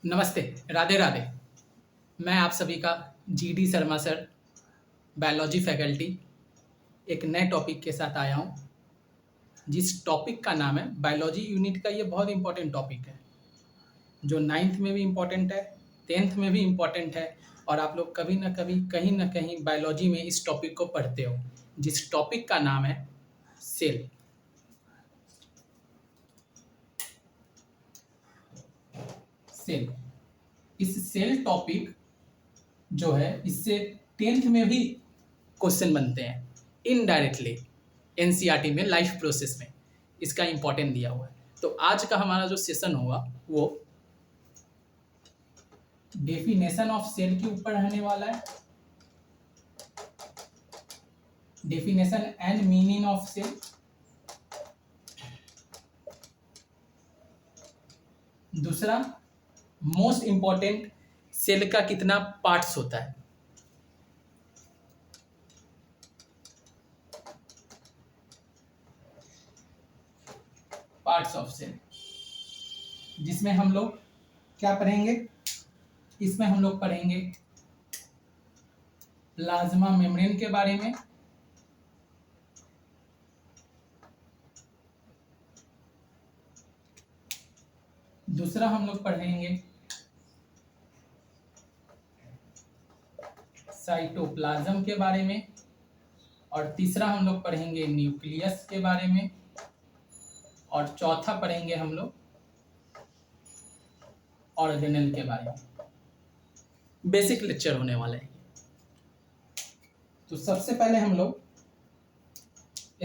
नमस्ते, राधे राधे। मैं आप सभी का GD Sharma sir, biology faculty, एक नए टॉपिक के साथ आया हूँ, जिस टॉपिक का नाम है बायोलॉजी यूनिट का। ये बहुत इंपॉर्टेंट टॉपिक है, जो 9th में भी इम्पॉर्टेंट है, 10th में भी इम्पॉर्टेंट है, और आप लोग कभी ना कभी कहीं ना कहीं बायोलॉजी में इस टॉपिक को पढ़ते हो, जिस टॉपिक का नाम है सेल। सेल, इस सेल टॉपिक जो है, इससे 10th में भी क्वेश्चन बनते हैं इनडायरेक्टली, एनसीईआरटी में लाइफ प्रोसेस में इसका इंपॉर्टेंट दिया हुआ है। तो आज का हमारा जो सेशन होगा वो डेफिनेशन ऑफ सेल के ऊपर रहने वाला है, definition and meaning of cell, दूसरा मोस्ट इंपॉर्टेंट सेल का कितना पार्ट्स होता है, पार्ट्स ऑफ सेल, जिसमें हम लोग क्या पढ़ेंगे, इसमें हम लोग पढ़ेंगे प्लाज्मा मेम्ब्रेन के बारे में, दूसरा हम लोग पढ़ेंगे साइटोप्लाज्म के बारे में, और तीसरा हम लोग पढ़ेंगे न्यूक्लियस के बारे में, और चौथा पढ़ेंगे हम लोग ऑर्गेनेल के बारे में। बेसिक लेक्चर होने वाला है। तो सबसे पहले हम लोग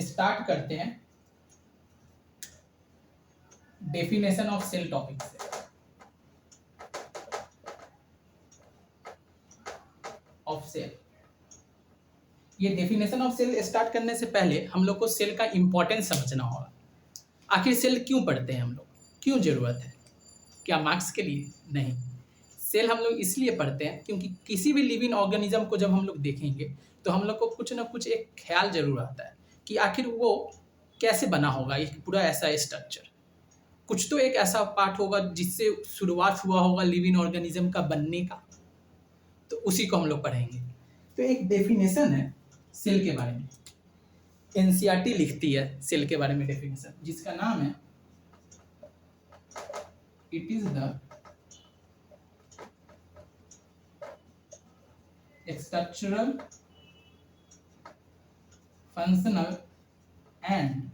स्टार्ट करते हैं डेफिनेशन ऑफ सेल टॉपिक से। ऑफ सेल, ये डेफिनेशन ऑफ सेल स्टार्ट करने से पहले हम लोग को सेल का इंपॉर्टेंस समझना होगा। आखिर सेल क्यों पढ़ते हैं हम लोग, क्यों जरूरत है? क्या मार्क्स के लिए? नहीं, सेल हम लोग इसलिए पढ़ते हैं क्योंकि किसी भी लिविंग ऑर्गेनिज्म को जब हम लोग देखेंगे तो हम लोग को कुछ ना कुछ एक ख्याल जरूर आता है कि आखिर वो कैसे बना होगा, एक पूरा ऐसा स्ट्रक्चर, कुछ तो एक ऐसा पार्ट होगा जिससे शुरुआत हुआ होगा लिविंग ऑर्गेनिज्म का बनने का। तो उसी को हम लोग पढ़ेंगे। तो एक डेफिनेशन है सेल के बारे में, एनसीईआरटी लिखती है सेल के बारे में डेफिनेशन, जिसका नाम है it is the structural, functional and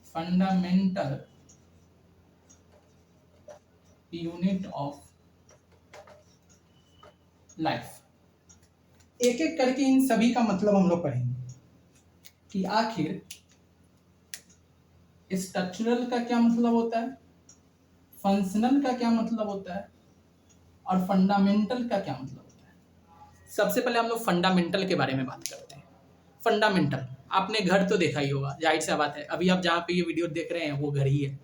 fundamental unit of life. एक एक करके इन सभी का मतलब हम लोग पढ़ेंगे कि आखिर स्ट्रक्चरल का क्या मतलब होता है, फंक्शनल का क्या मतलब होता है, और फंडामेंटल का क्या मतलब होता है। सबसे पहले हम लोग फंडामेंटल के बारे में बात करते हैं। फंडामेंटल, आपने घर तो देखा ही होगा, जाहिर सा बात है। अभी आप जहाँ पे ये वीडियो देख रहे हैं वो घर ही है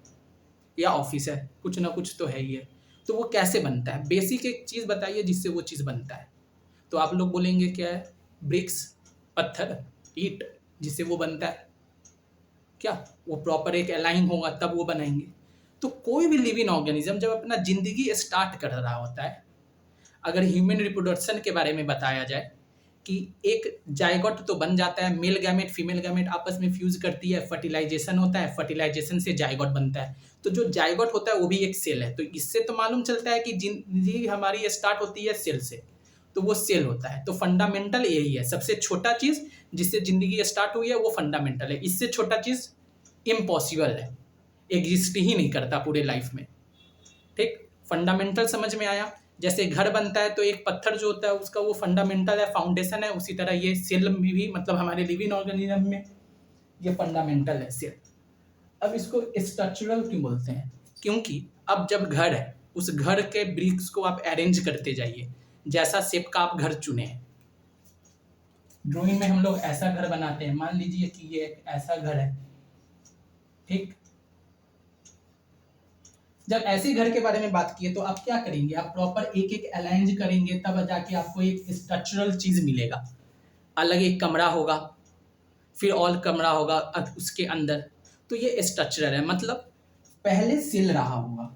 या ऑफिस है, कुछ ना कुछ तो है ही है। तो वो कैसे बनता है, बेसिक एक चीज़ बताइए जिससे वो चीज़ बनता है। तो आप लोग बोलेंगे क्या है, ब्रिक्स, पत्थर, ईंट, जिससे वो बनता है। क्या वो प्रॉपर एक अलाइन होगा तब वो बनाएंगे। तो कोई भी लिविंग ऑर्गेनिज्म जब अपना जिंदगी स्टार्ट कर रहा होता है, अगर ह्यूमन रिप्रोडक्शन के बारे में बताया जाए कि एक जायगोट तो बन जाता है, मेल गैमेट फीमेल गैमेट आपस में फ्यूज करती है, फर्टिलाइजेशन होता है, फर्टिलाइजेशन से जायगोट बनता है। तो जो जायगोट होता है वो भी एक सेल है। तो इससे तो मालूम चलता है कि जिंदगी हमारी स्टार्ट होती है सेल से, तो वो सेल होता है। तो फंडामेंटल यही है, सबसे छोटा चीज जिससे जिंदगी स्टार्ट हुई है वो फंडामेंटल है। इससे छोटा चीज इम्पॉसिबल है, एग्जिस्ट ही नहीं करता पूरे लाइफ में। ठीक, फंडामेंटल समझ में आया। जैसे घर बनता है तो एक पत्थर जो होता है उसका वो फंडामेंटल है, फाउंडेशन है, उसी तरह ये सेल में भी, मतलब हमारे लिविंग ऑर्गेनिज्म में ये फंडामेंटल है सेल। अब इसको स्ट्रक्चरल क्यों बोलते हैं? क्योंकि अब जब घर है, उस घर के ब्रिक्स को आप अरेंज करते जाइए, जैसा शेप का आप घर चुने हैं। ड्राइंग में हम लोग ऐसा घर बनाते हैं, मान लीजिए कि ये ऐसा घर है। ठीक, जब ऐसे घर के बारे में बात किए तो आप क्या करेंगे, आप प्रॉपर एक एक अलाइन करेंगे, तब जाके आपको एक स्ट्रक्चरल चीज मिलेगा। अलग एक कमरा होगा, फिर और कमरा होगा उसके अंदर, तो ये स्ट्रक्चरल है। मतलब पहले सेल रहा होगा,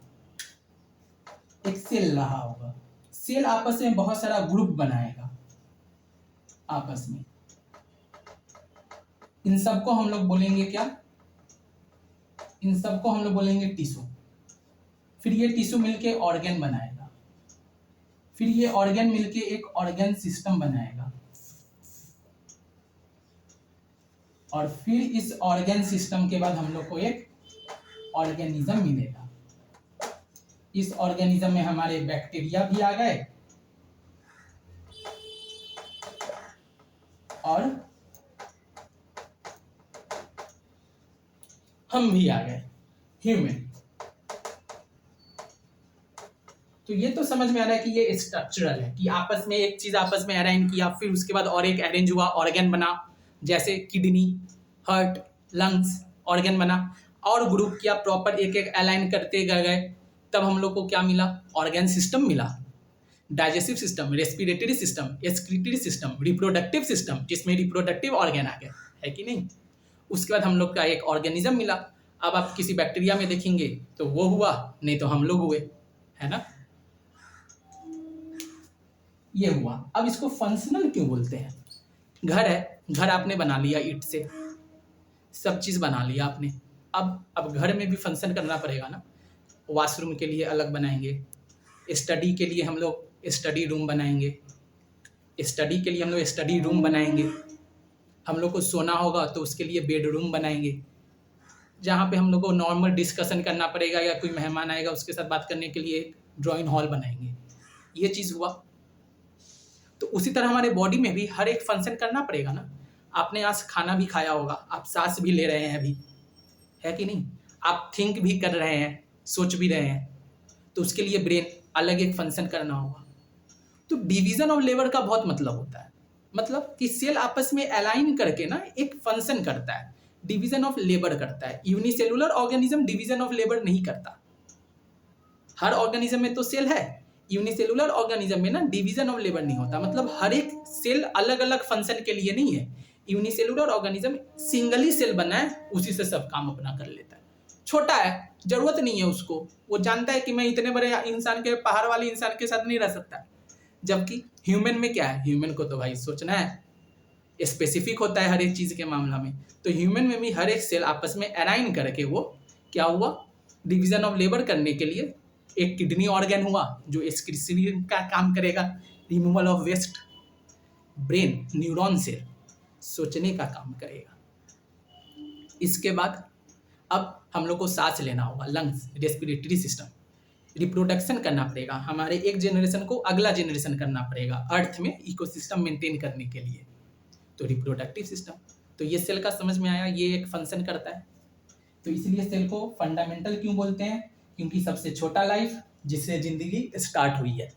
एक सेल रहा होगा। सेल आपस में बहुत सारा ग्रुप बनाएगा आपस में। इन सबको हम लोग बोलेंगे क्या? इन सबको हम लोग बोलेंगे टिश्यू। फिर ये टिश्यू मिलके ऑर्गन बनाएगा, फिर ये ऑर्गन मिलके एक ऑर्गन सिस्टम बनाएगा, और फिर इस ऑर्गन सिस्टम के बाद हम लोग को एक ऑर्गेनिज्म मिलेगा। इस ऑर्गेनिज्म में हमारे बैक्टीरिया भी आ गए और हम भी आ गए, ह्यूमन। तो ये तो समझ में आ रहा है कि ये स्ट्रक्चरल है, कि आपस में एक चीज आपस में अरेंज किया, फिर उसके बाद और एक अरेंज हुआ, ऑर्गन बना, जैसे किडनी, हार्ट, लंग्स, ऑर्गन बना, और ग्रुप किया प्रॉपर, एक एक अलाइन करते गए, तब हम लोग को क्या मिला? ऑर्गन सिस्टम मिला। Digestive system, respiratory system, excretory system, reproductive system, जिसमें रिप्रोडक्टिव ऑर्गन आ गया, है कि नहीं? उसके बाद हम लोग का एक ऑर्गेनिज्म मिला। अब आप किसी बैक्टीरिया में देखेंगे तो वो हुआ, नहीं तो हम लोग हुए, है ना? ये हुआ। अब इसको फंक्शनल क्यों बोलते हैं? घर है, घर आपने बना लिया ईंट से, सब चीज़ बना लिया आपने। अब घर में भी फंक्शन करना पड़ेगा ना। वॉशरूम के लिए अलग बनाएंगे, स्टडी के लिए हम लोग स्टडी रूम बनाएंगे, स्टडी के लिए हम लोग स्टडी रूम बनाएंगे। हम लोग को सोना होगा तो उसके लिए बेडरूम बनाएंगे, जहाँ पे हम लोग को नॉर्मल डिस्कशन करना पड़ेगा, या कोई मेहमान आएगा उसके साथ बात करने के लिए एक ड्राइंग हॉल बनाएंगे। ये चीज़ हुआ। तो उसी तरह हमारे बॉडी में भी हर एक फंक्शन करना पड़ेगा ना। आपने आज खाना भी खाया होगा, आप सांस भी ले रहे हैं अभी, है कि नहीं? आप थिंक भी कर रहे हैं, सोच भी रहे हैं, तो उसके लिए ब्रेन अलग एक फंक्शन करना होगा। तो डिवीजन ऑफ लेबर का बहुत मतलब होता है, मतलब कि सेल आपस में अलाइन करके ना एक फंक्शन करता है, डिवीजन ऑफ लेबर करता है। Unicellular organism division of labour नहीं करता। हर ऑर्गेनिज्म में तो सेल है, यूनिसेलुलर ऑर्गेनिज्म में ना डिवीजन ऑफ लेबर नहीं होता, मतलब हर एक सेल अलग अलग फंक्शन के लिए नहीं है। यूनिसेलुलर ऑर्गेनिज्म सिंगली सेल बना है, उसी से सब काम अपना कर लेता है। छोटा है, जरूरत नहीं है उसको, वो जानता है कि मैं इतने बड़े इंसान के, पहाड़ वाले इंसान के साथ नहीं रह सकता। जबकि ह्यूमन में क्या है? ह्यूमन को तो भाई सोचना है, स्पेसिफिक होता है हर एक चीज़ के मामला में। तो ह्यूमन में भी हर एक सेल आपस में अलाइन करके वो क्या हुआ? डिवीजन ऑफ लेबर करने के लिए एक किडनी ऑर्गन हुआ जो एक्सक्रीशन का काम करेगा, removal of waste. Brain, neuron cell सोचने का काम करेगा। इसके बाद अब हम लोग को सांस लेना होगा, लंग्स, रेस्पिरेटरी सिस्टम, रिप्रोडक्शन करना पड़ेगा, हमारे एक जनरेशन को अगला जनरेशन करना पड़ेगा अर्थ में इकोसिस्टम मेंटेन करने के लिए, तो रिप्रोडक्टिव सिस्टम। तो ये सेल का समझ में आया, ये एक फंक्शन करता है। तो इसलिए सेल को फंडामेंटल क्यों बोलते हैं? क्योंकि सबसे छोटा लाइफ जिससे जिंदगी स्टार्ट हुई है।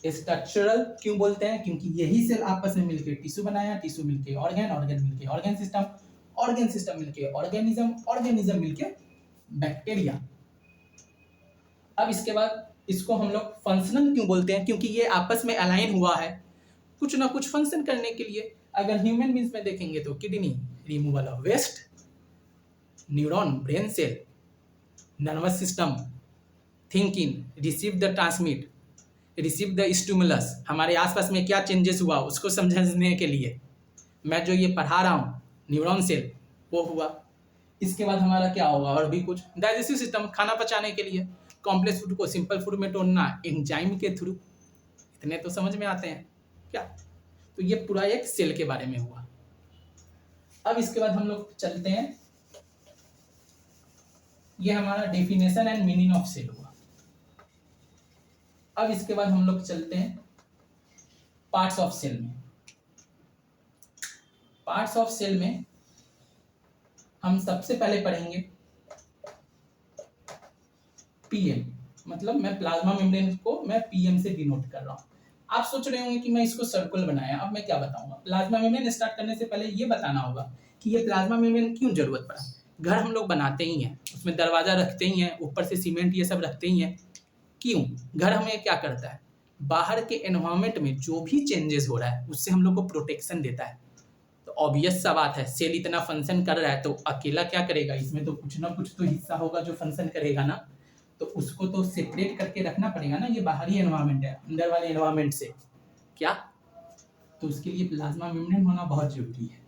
स्ट्रक्चरल क्यों बोलते हैं? क्योंकि यही सेल आपस में मिलकर टिश्यू बनाया, टिश्यू मिलके ऑर्गन, ऑर्गन मिलके ऑर्गन सिस्टम, ऑर्गन सिस्टम मिलके ऑर्गेनिज्म, ऑर्गेनिज्म मिलके बैक्टीरिया। अब इसके बाद इसको हम लोग फंक्शनल क्यों बोलते हैं? क्योंकि ये आपस में अलाइन हुआ है कुछ ना कुछ फंक्शन करने के लिए। अगर ह्यूमन बींग्स में देखेंगे तो kidney, removal of waste, neuron, brain cell, nervous system, thinking, receive the transmit, receive the stimulus, हमारे आसपास में क्या चेंजेस हुआ उसको समझने के लिए मैं जो ये पढ़ा रहा हूँ, न्यूरॉन सेल वो हुआ। इसके बाद हमारा क्या होगा? और भी कुछ, डाइजेस्टिव सिस्टम, खाना पचाने के लिए, कॉम्प्लेक्स फूड को सिंपल फूड में तोड़ना एंजाइम के थ्रू। इतने तो समझ में आते हैं क्या? तो ये पूरा एक सेल के बारे में हुआ। अब इसके बाद हम लोग चलते हैं, ये हमारा definition and meaning of cell हुआ। अब इसके बाद हम लोग चलते हैं पार्ट्स ऑफ सेल में। पार्ट्स ऑफ सेल में हम सबसे पहले पढ़ेंगे पीएम, मतलब मैं प्लाज्मा मेम्ब्रेन को मैं पीएम से डिनोट कर रहा हूँ। आप सोच रहे होंगे कि मैं इसको सर्कल बनाया, अब मैं क्या बताऊंगा? प्लाज्मा मेम्ब्रेन स्टार्ट करने से पहले ये बताना होगा कि ये प्लाज्मा मेम्ब्रेन क्यों जरूरत पड़ा। घर हम लोग बनाते ही हैं, उसमें दरवाजा रखते ही हैं, ऊपर से सीमेंट ये सब रखते ही हैं। क्यों? घर हमें क्या करता है? बाहर के एनवायरनमेंट में जो भी चेंजेस हो रहा है उससे हम लोग को प्रोटेक्शन देता है। तो ऑब्वियस सा बात है, सेल इतना फंक्शन कर रहा है तो अकेला क्या करेगा, इसमें तो कुछ ना कुछ तो हिस्सा होगा जो फंक्शन करेगा ना, तो उसको तो सेपरेट करके रखना पड़ेगा ना। ये बाहरी एनवायरनमेंट है, अंदर वाले एनवायरनमेंट से क्या, तो उसके लिए प्लाज्मा मेम्ब्रेन होना बहुत जरूरी है।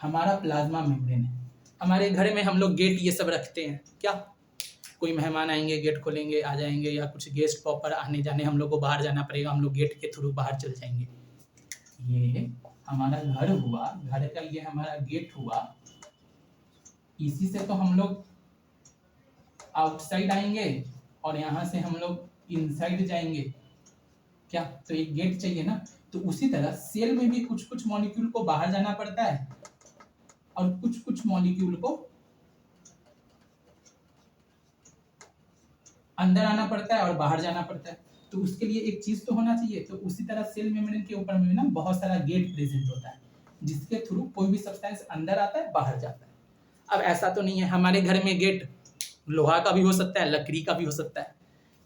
हमारा प्लाज्मा मेम्ब्रेन है। हमारे घर में हम लोग गेट ये सब रखते हैं, क्या कोई मेहमान आएंगे गेट खोलेंगे आ जाएंगे, या कुछ गेस्ट प्रॉपर आने जाने हम लोग को बाहर जाना पड़ेगा, हम लोग गेट के थ्रू बाहर चल जाएंगे। ये हमारा घर हुआ, घर का ये हमारा गेट हुआ, इसी से तो हम लोग आउटसाइड आएंगे और यहाँ से हम लोग इनसाइड जाएंगे, क्या, तो एक गेट चाहिए ना। तो उसी तरह सेल में भी कुछ कुछ मॉलिक्यूल को बाहर जाना पड़ता है और कुछ कुछ मॉलिक्यूल को अंदर आना पड़ता है और बाहर जाना पड़ता है। तो उसके लिए एक चीज तो होना चाहिए। तो उसी तरह सेल मेम्ब्रेन के ऊपर में ना बहुत सारा गेट प्रेजेंट होता है, जिसके थ्रू कोई भी सब्सटेंस अंदर आता है बाहर जाता है। अब ऐसा तो नहीं है, हमारे घर में गेट लोहा का भी हो सकता है, लकड़ी का भी हो सकता है।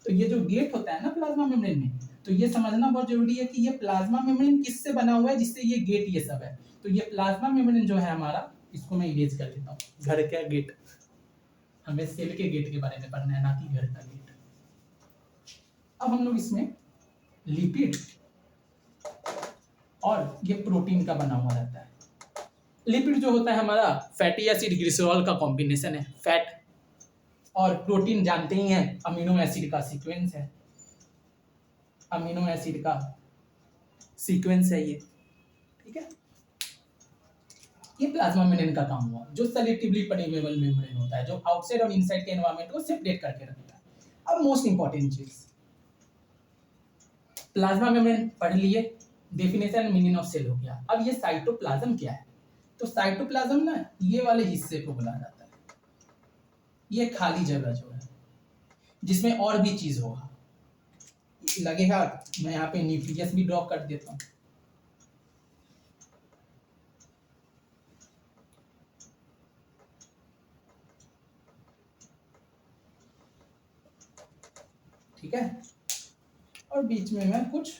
तो ये जो गेट होता है ना प्लाज्मा मेम्ब्रेन में, तो ये समझना बहुत जरूरी है कि ये प्लाज्मा मेम्ब्रेन किससे बना हुआ है जिससे ये गेट ये सब है। तो ये प्लाज्मा मेम्ब्रेन जो है हमारा, इसको मैं इरेज कर देता हूँ। घर का गेट, हमें सेल के गेट के बारे में पढ़ना है, ना कि घर का गेट। अब हम लोग इसमें लिपिड और ये प्रोटीन का बना हुआ रहता है। लिपिड जो होता है हमारा फैटी एसिड ग्लिसरॉल का कॉम्बिनेशन है, फैट, और प्रोटीन जानते ही हैं अमीनो एसिड का सीक्वेंस है, अमीनो एसिड का सीक्वेंस है ये, ठीक है। ये प्लाज्मा मेम्ब्रेन का काम हुआ, जो सेलेक्टिवली परमेबल मेम्ब्रेन होता है, जो आउटसाइड और इनसाइड के एनवायरनमेंट को सेपरेट करके रखता है। अब मोस्ट इंपॉर्टेंट चीज, प्लाज्मा मेम्ब्रेन पढ़ लिए, डेफिनेशन मीनिंग ऑफ सेल हो गया। अब ये साइटोप्लाज्म क्या है, तो साइटोप्लाज्म ना ये वाले हिस्से को बोला जाता है, ये खाली जगह जो है जिसमें और भी चीज होगा। लगेगा मैं यहाँ पे न्यूक्लियस भी ड्रॉ कर देता हूँ, ठीक है, और बीच में मैं कुछ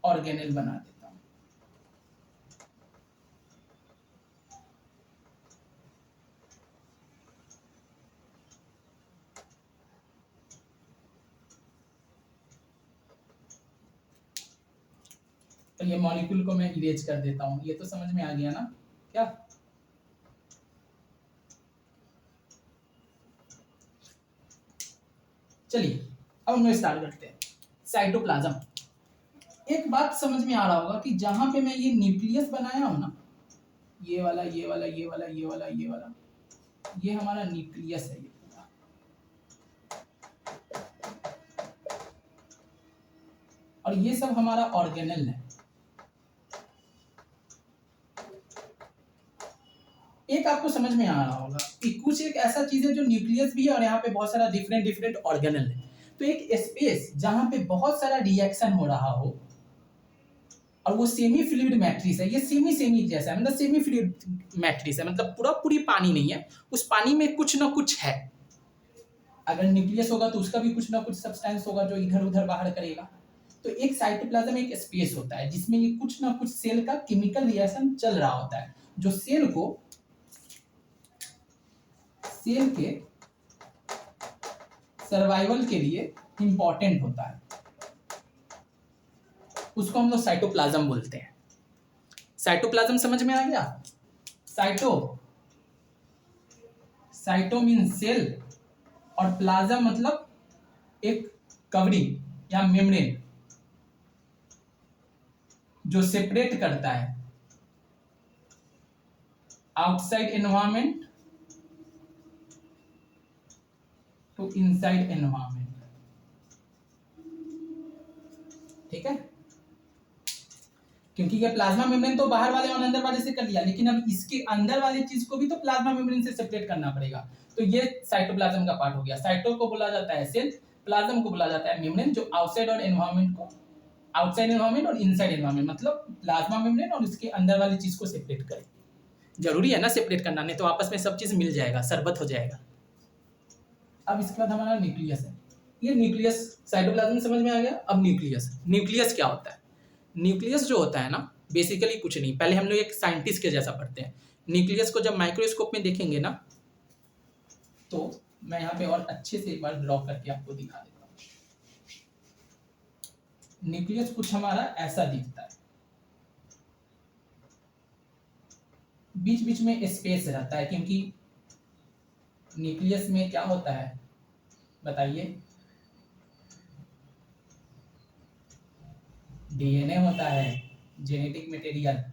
ऑर्गेनेल बना देता हूँ। तो ये मॉलिक्यूल को मैं इरेज कर देता हूँ। ये तो समझ में आ गया ना क्या। चलिए अब हम स्टार्ट करते हैं। साइटोप्लाज्म, एक बात समझ में आ रहा होगा कि जहां पे मैं ये न्यूक्लियस बनाया हूं ना, ये वाला ये वाला ये वाला ये वाला ये वाला, ये हमारा न्यूक्लियस है, ये पूरा। और ये सब हमारा ऑर्गेनेल है। एक आपको समझ में आ रहा होगा कि कुछ एक ऐसा चीज है जो न्यूक्लियस भी है और यहाँ पे बहुत सारा डिफरेंट डिफरेंट ऑर्गेनल है। तो एक स्पेस जहां पे बहुत सारा रिएक्शन हो रहा हो और वो सेमी फ्लूइड मैट्रिक्स है, ये सेमी सेमी जैसा है, मतलब सेमी फ्लूइड मैट्रिक्स है, मतलब पूरा पूरी पानी नहीं है, उस पानी में कुछ ना कुछ है। अगर न्यूक्लियस होगा तो उसका भी कुछ ना कुछ सब्सटेंस होगा जो इधर उधर बाहर करेगा। तो एक साइटोप्लाज्म एक स्पेस होता है जिसमें ये कुछ ना कुछ सेल का केमिकल रिएक्शन चल रहा होता है, जो सेल के सर्वाइवल के लिए इंपॉर्टेंट होता है। उसको हम लोग साइटोप्लाज्म बोलते हैं। साइटोप्लाज्म समझ में आ गया। साइटो मीन सेल और प्लाज्म मतलब एक कवरिंग या मेम्ब्रेन जो सेपरेट करता है outside environment to inside environment, ठीक है। क्योंकि ये प्लाज्मा मेम्ब्रेन तो बाहर वाले और अंदर वाले से कर लिया, लेकिन अब इसके अंदर वाली चीज को भी तो प्लाज्मा मेम्ब्रेन से सेपरेट करना पड़ेगा। तो ये साइटोप्लाज्म का पार्ट हो गया। साइटो को बोला जाता है सेल, प्लाज्म को बोला जाता है मेम्ब्रेन, जो आउटसाइड और एनवायरनमेंट को, आउटसाइड एनवायरनमेंट और इनसाइड एनवायरनमेंट, मतलब प्लाज्मा मेम्ब्रेन और उसके अंदर वाली चीज को सेपरेट करे। जरूरी है ना सेपरेट करना, नहीं तो आपस में सब चीज मिल जाएगा, शरबत हो जाएगा। अब इसके बाद हमारा न्यूक्लियस है। ये न्यूक्लियस साइटोप्लाज्म समझ में आ गया। अब न्यूक्लियस क्या होता है। न्यूक्लियस जो होता है ना, बेसिकली कुछ नहीं। पहले हम लोग एक साइंटिस्ट के जैसा पढ़ते हैं। न्यूक्लियस को जब माइक्रोस्कोप में देखेंगे ना, तो मैं यहाँ पे और अच्छे से एक बार ड्रॉ करके आपको दिखा देता हूँ। न्यूक्लियस कुछ हमारा ऐसा दिखता है, बीच बीच में स्पेस रहता है, क्योंकि न्यूक्लियस में क्या होता है बताइए, डीएनए होता है, जेनेटिक मटेरियल।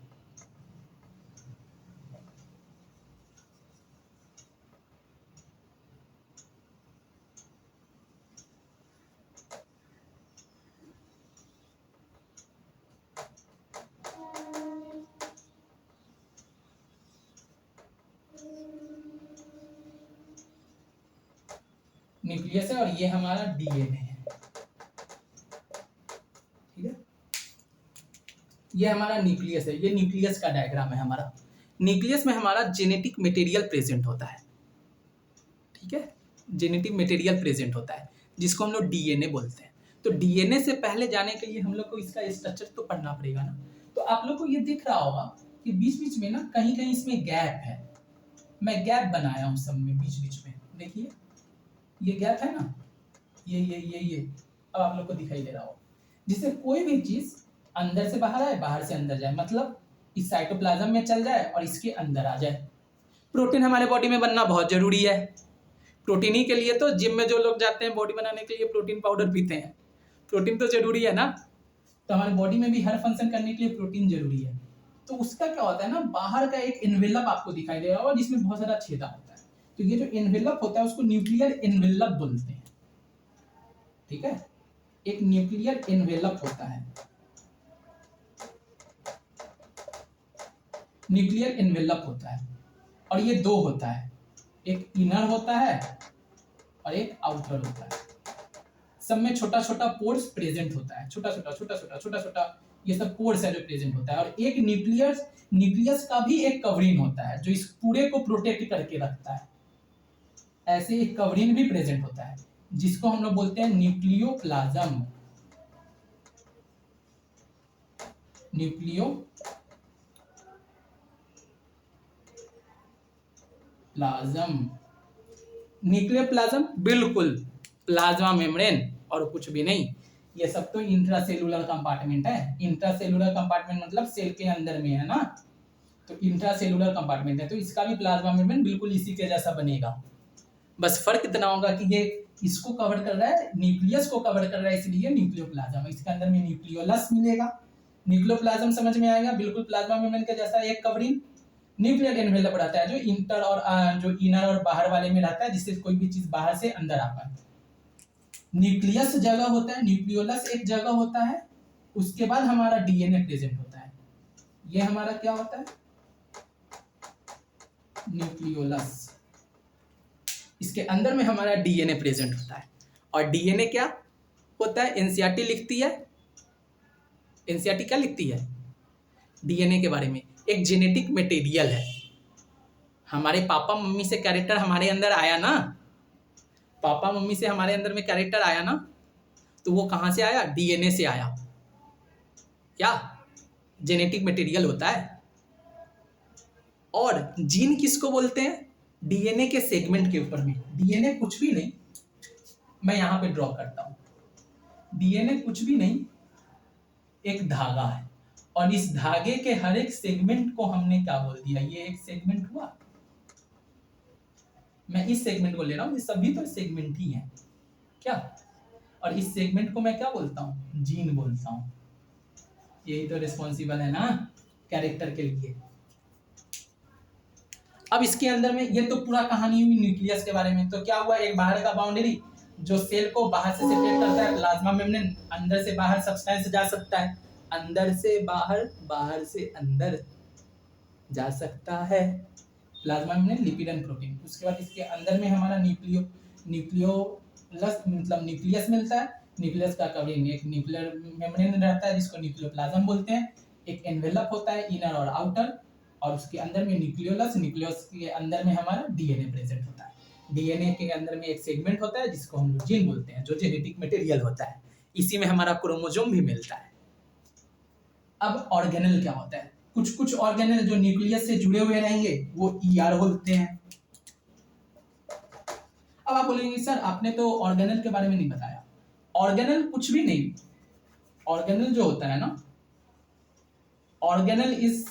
न्यूक्लियस है और ये हमारा डीएनए है, ठीक है। ये हमारा न्यूक्लियस है, ये न्यूक्लियस का डायग्राम है हमारा। न्यूक्लियस में हमारा जेनेटिक मटेरियल प्रेजेंट होता है, ठीक है। जेनेटिक मटेरियल प्रेजेंट होता है जिसको हम लोग डीएनए बोलते हैं। तो डीएनए से पहले जाने के लिए हम लोग को इसका स्ट्रक्चर तो पढ़ना पड़ेगा ना। तो आप लोग को ये दिख रहा होगा कि बीच बीच में ना कहीं कहीं इसमें गैप है। मैं गैप बनाया हूँ सब में, बीच बीच में देखिए ये गैप है ना, ये अब आप लोग को दिखाई दे रहा हो, जिससे कोई भी चीज अंदर से बाहर आए, बाहर से अंदर जाए, मतलब इस साइटोप्लाज्म में चल जाए और इसके अंदर आ जाए। प्रोटीन हमारे बॉडी में बनना बहुत जरूरी है। प्रोटीन ही के लिए तो जिम में जो लोग जाते हैं बॉडी बनाने के लिए प्रोटीन पाउडर पीते हैं। प्रोटीन तो जरूरी है ना, तो हमारे बॉडी में भी हर फंक्शन करने के लिए प्रोटीन जरूरी है। तो उसका क्या होता है ना, बाहर का एक एनवेलप आपको दिखाई दे रहा होगा जिसमें बहुत सारा छेदा होता है। तो ये जो एनवेलप होता है उसको न्यूक्लियर एनवेलप बोलते हैं, ठीक है। एक न्यूक्लियर एनवेलप होता है, न्यूक्लियर एनवेलप होता है, और ये दो होता है, एक इनर होता है और एक आउटर होता है। सब में छोटा छोटा पोर्स प्रेजेंट होता है, छोटा छोटा ये सब पोर्स है जो प्रेजेंट होता है। और एक न्यूक्लियस का भी एक कवरिंग होता है जो इस पूरे को प्रोटेक्ट करके रखता है। ऐसे एक कवरिंग भी प्रेजेंट होता है जिसको हम लोग बोलते हैं न्यूक्लियोप्लाज्म। न्यूक्लियोप्लाज्म बिल्कुल प्लाज्मा मेम्ब्रेन और कुछ भी नहीं। ये सब तो इंट्रासेलुलर कंपार्टमेंट है। इंट्रासेलुलर कंपार्टमेंट मतलब सेल के अंदर में है ना, तो इंट्रासेलुलर कंपार्टमेंट है। तो इसका भी प्लाज्मा मेम्ब्रेन बिल्कुल इसी के जैसा बनेगा। बस फर्क इतना होगा कि ये इसको कवर कर रहा है, न्यूक्लियस को कवर कर रहा है, इसलिए न्यूक्लियोप्लाज्म। इसके अंदर में न्यूक्लियोलस मिलेगा। न्यूक्लियोप्लाज्म समझ में आएगा, बिल्कुल प्लाज्मा मेम्ब्रेन के जैसा एक कवरिंग। न्यूक्लियर एनवेलप रहता है जो इंटर और जो इनर और बाहर वाले में रहता है, जिससे कोई भी चीज बाहर से अंदर आ पाए। न्यूक्लियस जगह होता है, न्यूक्लियोलस एक जगह होता है, उसके बाद हमारा डीएनए प्रेजेंट होता है। ये हमारा क्या होता है, न्यूक्लियोलस। इसके अंदर में हमारा डीएनए प्रेजेंट होता है। और डीएनए क्या होता है, एनसीईआरटी लिखती है। एनसीईआरटी क्या लिखती है डीएनए के बारे में, एक जेनेटिक मटेरियल है। हमारे पापा मम्मी से कैरेक्टर हमारे अंदर आया ना, पापा मम्मी से हमारे अंदर में कैरेक्टर आया ना, तो वो कहाँ से आया, डीएनए से आया। क्या जेनेटिक मटेरियल होता है। और जीन किसको बोलते हैं, डीएनए के सेगमेंट के ऊपर में। डीएनए कुछ भी नहीं, मैं यहां पे ड्रॉ करता हूं। डीएनए कुछ भी नहीं, एक धागा है, और इस धागे के हर एक सेगमेंट को हमने क्या बोल दिया, ये एक सेगमेंट हुआ। मैं इस सेगमेंट को ले रहा हूं, ये सभी तो सेगमेंट ही हैं क्या। और इस सेगमेंट को मैं क्या बोलता हूं, जीन बोलता हूं। यही तो रिस्पॉन्सिबल है ना कैरेक्टर के लिए। अब इसके अंदर में ये तो पूरा कहानी हुई न्यूक्लियस के बारे में। तो क्या हुआ, एक बाहर का बाउंड्री जो सेल को बाहर से सेपरेट करता है, प्लाज्मा मेम्ब्रेन। अंदर से बाहर सब्सटेंस जा सकता है, अंदर से बाहर, बाहर से अंदर जा सकता है plasma membrane, lipid and protein. उसके बाद इसके अंदर में हमारा न्यूक्लियोलस मतलब न्यूक्लियस मिलता है। न्यूक्लियस का कवरिंग एक न्यूक्लियर मेम्ब्रेन रहता है जिसको न्यूक्लियोप्लाज्म बोलते हैं। एक एनवेलप होता है इनर और आउटर, और उसके अंदर में न्यूक्लियोलस। न्यूक्लियस के अंदर में हमारा डीएनए प्रेजेंट होता है। डीएनए के अंदर में एक सेगमेंट होता है जिसको हम लोग जीन बोलते हैं, जो जेनेटिक मटेरियल होता है। इसी में हमारा क्रोमोसोम भी मिलता है। अब ऑर्गेनल क्या होता है? कुछ कुछ ऑर्गेनल जो न्यूक्लियस से जुड़े हुए रहेंगे वो ER बोलते हैं। अब आप बोलेंगे सर आपने तो ऑर्गेनल के बारे में नहीं बताया। ऑर्गेनल कुछ भी नहीं, ऑर्गेनल जो होता है ना, organelle is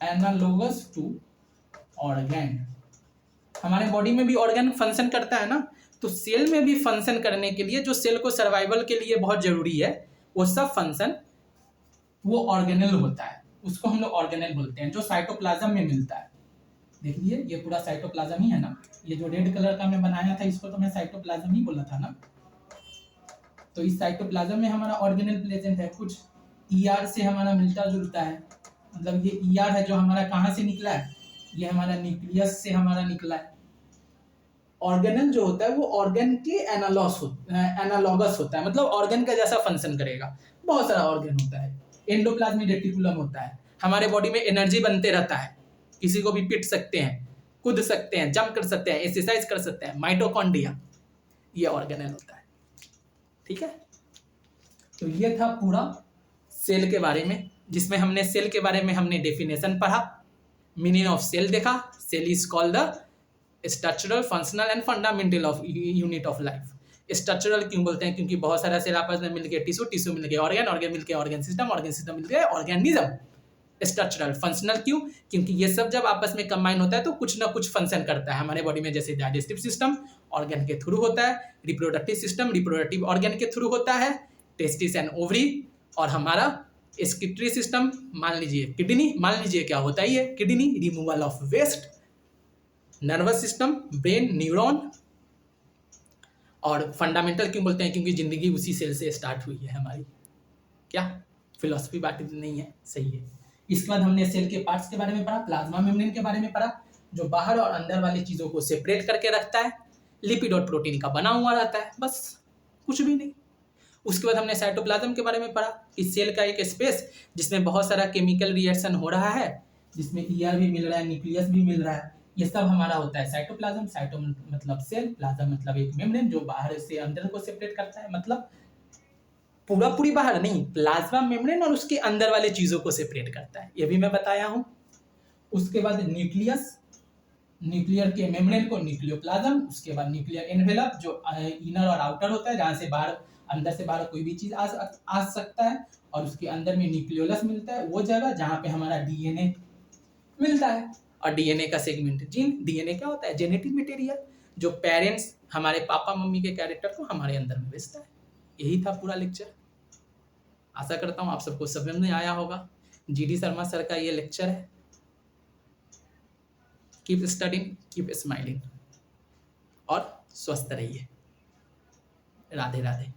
analogous to organ. हमारे बॉडी में भी ऑर्गन फंक्शन करता है ना, तो सेल में भी फंक्शन करने के लिए जो सेल को सर्वाइवल के लिए बहुत जरूरी है वो सब फंक्शन वो ऑर्गेनल होता है, उसको हम लोग ऑर्गेनल बोलते हैं, जो साइटोप्लाज्म में मिलता है। देखिए ये पूरा साइटोप्लाज्म ही है ना, ये जो रेड कलर का मैं बनाया था इसको तो मैं साइटोप्लाज्म ही बोला था ना। तो इस साइटोप्लाज्म में हमारा ऑर्गेनल प्रेजेंट है, कुछ ER से हमारा मिलता जुलता है, मतलब ये ER है जो हमारा कहाँ से निकला है, ये हमारा न्यूक्लियस से हमारा निकला है। ऑर्गेनल जो होता है वो ऑर्गन के एनालॉगस होता है, मतलब ऑर्गन का जैसा फंक्शन करेगा। बहुत सारा ऑर्गन होता है, एंडोप्लाज्मिक रेटिकुलम होता है, हमारे बॉडी में एनर्जी बनते रहता है, किसी को भी पीट सकते हैं, कूद सकते हैं, जंप कर सकते हैं, एक्सरसाइज कर सकते हैं, माइटोकॉन्ड्रिया, ये ऑर्गेनल होता है। ठीक है, तो ये था पूरा सेल के बारे में, जिसमें हमने सेल के बारे में हमने डेफिनेशन पढ़ा, मीनिंग ऑफ सेल देखा। Cell is called the structural, functional and fundamental of unit of life. Structural क्यों बोलते हैं? क्योंकि बहुत सारा सेल आपस में मिलकर टिश्यू, टिश्यू मिलकर ऑर्गन, ऑर्गन मिलकर ऑर्गन सिस्टम, ऑर्गन सिस्टम मिलकर ऑर्गेनिज्म। स्ट्रक्चरल, फंक्शनल क्यों? क्योंकि ये सब जब आपस में कंबाइन होता है तो कुछ ना कुछ फंक्शन करता है हमारे बॉडी में, जैसे डाइजेस्टिव सिस्टम ऑर्गन के थ्रू होता है, रिप्रोडक्टिव सिस्टम रिप्रोडक्टिव ऑर्गन के थ्रू होता है, टेस्टिस एंड ओवरी, और हमारा एक्सक्रीटरी सिस्टम, मान लीजिए किडनी, मान लीजिए क्या होता है ये kidney, removal of waste, nervous system, brain, neuron. और फंडामेंटल क्यों बोलते हैं? क्योंकि जिंदगी उसी सेल से स्टार्ट हुई है हमारी। क्या फिलॉसफी बात नहीं है? सही है। इसके बाद हमने सेल के पार्ट्स के बारे में पढ़ा, प्लाज्मा मेम्ब्रेन के बारे में पढ़ा, जो बाहर और अंदर वाली चीजों को सेपरेट करके रखता है, लिपिड और प्रोटीन का बना हुआ रहता है, बस कुछ भी नहीं। उसके बाद हमने साइटोप्लाज्म के बारे में पढ़ा, इस सेल का एक स्पेस जिसमें बहुत सारा केमिकल रिएक्शन हो रहा है, जिसमें ER भी मिल रहा है, न्यूक्लियस भी मिल रहा है, ये सब हमारा होता है साइटोप्लाज्म। साइटो मतलब सेल, प्लाज्म मतलब एक मेम्ब्रेन जो बाहर से अंदर को सेपरेट करता है, मतलब पूरी बाहर नहीं, प्लाज्मा मेम्ब्रेन और उसके अंदर वाले चीजों को सेपरेट करता है, ये भी मैं बताया हूं। उसके बाद न्यूक्लियस, न्यूक्लियर के मेम्ब्रेन को न्यूक्लियोप्लाज्म, उसके बाद न्यूक्लियर एनवेलप जो इनर और आउटर होता है, जहां से बाहर, अंदर से बाहर कोई भी चीज आ सकता है, और उसके अंदर में न्यूक्लियोलस मिलता है, वो जगह जहां पे हमारा DNA मिलता है, और DNA का सेगमेंट जीन। DNA क्या होता है? जेनेटिक मटेरियल, जो पेरेंट्स हमारे पापा मम्मी के कैरेक्टर को हमारे अंदर में भेजता है। यही था पूरा लेक्चर। आशा करता हूँ आप सबको समझ में आया होगा। GD शर्मा सर का ये लेक्चर है। कीप स्टडिंग, कीप स्माइलिंग, और स्वस्थ रहिए। राधे राधे।